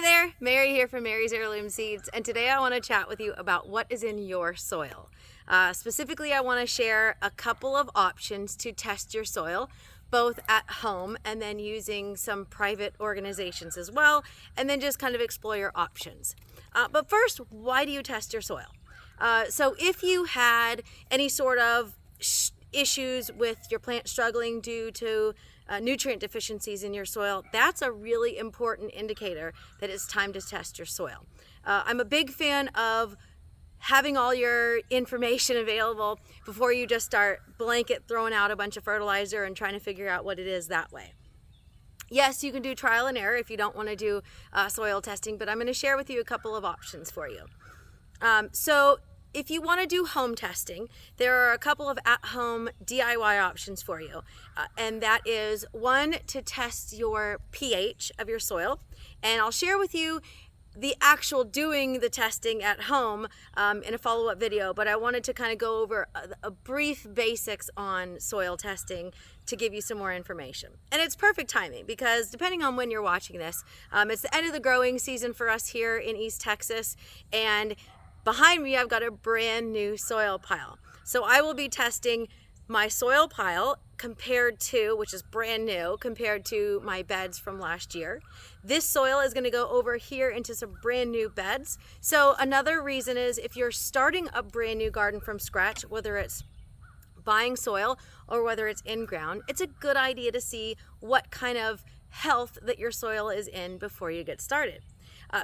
there, Mary here from Mary's Heirloom Seeds, and today I want to chat with you about what is in your soil. Specifically, I want to share a couple of options to test your soil, both at home and then using some private organizations as well, and then just kind of explore your options. But first, why do you test your soil? So if you had any sort of issues with your plant struggling due to nutrient deficiencies in your soil, that's a really important indicator that it's time to test your soil. I'm a big fan of having all your information available before you just start blanket throwing out a bunch of fertilizer and trying to figure out what it is that way. Yes, you can do trial and error if you don't want to do soil testing, but I'm going to share with you a couple of options for you. So if you want to do home testing, there are a couple of at-home DIY options for you. And that is one, to test your pH of your soil. And I'll share with you the actual doing the testing at home in a follow-up video, but I wanted to kind of go over a brief basics on soil testing to give you some more information. And it's perfect timing because depending on when you're watching this, it's the end of the growing season for us here in East Texas, and behind me I've got a brand new soil pile. So I will be testing my soil pile which is brand new, compared to my beds from last year. This soil is going to go over here into some brand new beds. So another reason is if you're starting a brand new garden from scratch, whether it's buying soil or whether it's in ground, it's a good idea to see what kind of health that your soil is in before you get started.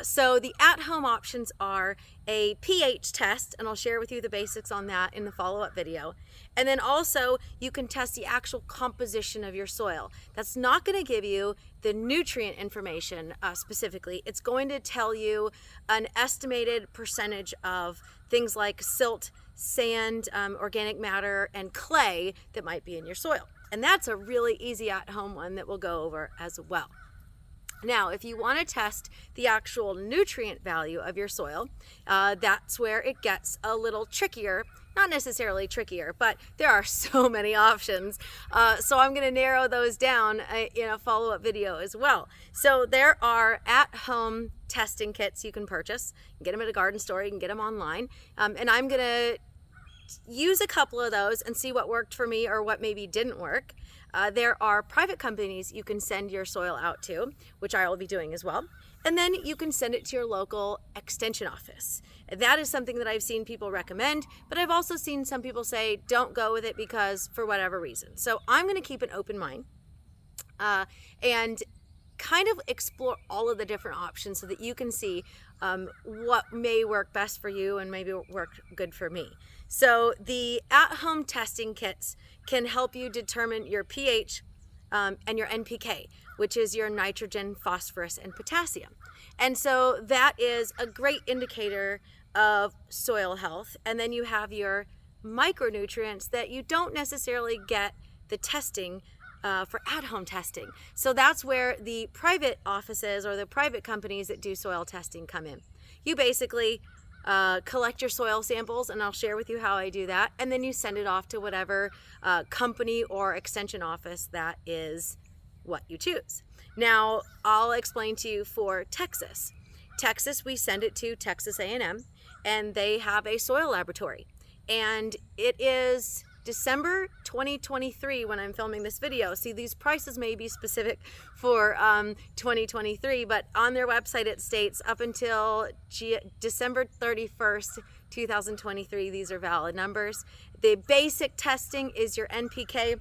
So the at-home options are a pH test, and I'll share with you the basics on that in the follow-up video. And then also you can test the actual composition of your soil. That's not going to give you the nutrient information specifically. It's going to tell you an estimated percentage of things like silt, sand, organic matter, and clay that might be in your soil. And that's a really easy at-home one that we'll go over as well. Now, if you want to test the actual nutrient value of your soil, that's where it gets a little trickier. Not necessarily trickier, but there are so many options. So I'm going to narrow those down in a follow-up video as well. So there are at-home testing kits you can purchase. You can get them at a garden store, you can get them online. And I'm going to use a couple of those and see what worked for me or what maybe didn't work. There are private companies you can send your soil out to, which I will be doing as well. And then you can send it to your local extension office. That is something that I've seen people recommend, but I've also seen some people say don't go with it because for whatever reason. So I'm going to keep an open mind and kind of explore all of the different options so that you can see what may work best for you and maybe work good for me. So the at-home testing kits can help you determine your pH and your NPK, which is your nitrogen, phosphorus, and potassium. And so that is a great indicator of soil health. And then you have your micronutrients that you don't necessarily get the testing for at-home testing. So that's where the private offices or the private companies that do soil testing come in. You basically collect your soil samples, and I'll share with you how I do that, and then you send it off to whatever company or extension office that is what you choose. Now, I'll explain to you for Texas. Texas, we send it to Texas A&M, and they have a soil laboratory. And it is December 2023 when I'm filming this video. See, these prices may be specific for 2023, but on their website it states up until December 31st, 2023, these are valid numbers. The basic testing is your NPK,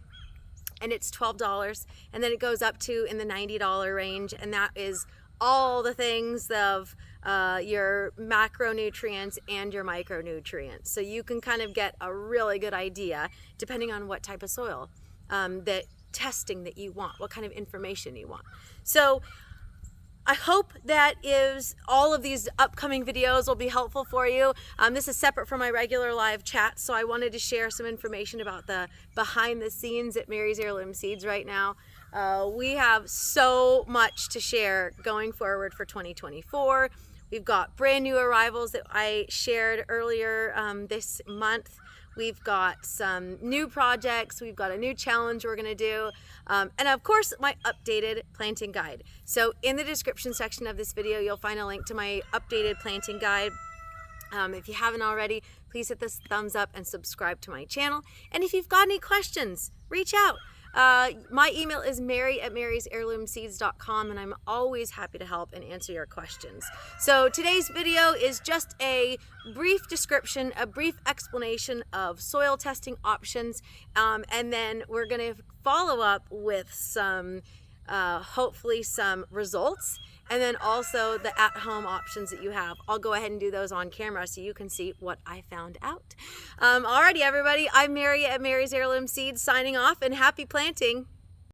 and it's $12, and then it goes up to in the $90 range, and that is all the things of your macronutrients and your micronutrients. So you can kind of get a really good idea, depending on what type of soil, that testing that you want, what kind of information you want. So I hope that all of these upcoming videos will be helpful for you. This is separate from my regular live chat, so I wanted to share some information about the behind the scenes at Mary's Heirloom Seeds right now. We have so much to share going forward for 2024. We've got brand new arrivals that I shared earlier this month. We've got some new projects. We've got a new challenge we're gonna do. And of course, my updated planting guide. So in the description section of this video, you'll find a link to my updated planting guide. If you haven't already, please hit this thumbs up and subscribe to my channel. And if you've got any questions, reach out. My email is mary@marysheirloomseeds.com, and I'm always happy to help and answer your questions. So today's video is just a brief description, a brief explanation of soil testing options, and then we're going to follow up with some, hopefully some results, and then also the at-home options that you have. I'll go ahead and do those on camera so you can see what I found out. Alrighty, everybody, I'm Mary at Mary's Heirloom Seeds signing off, and happy planting.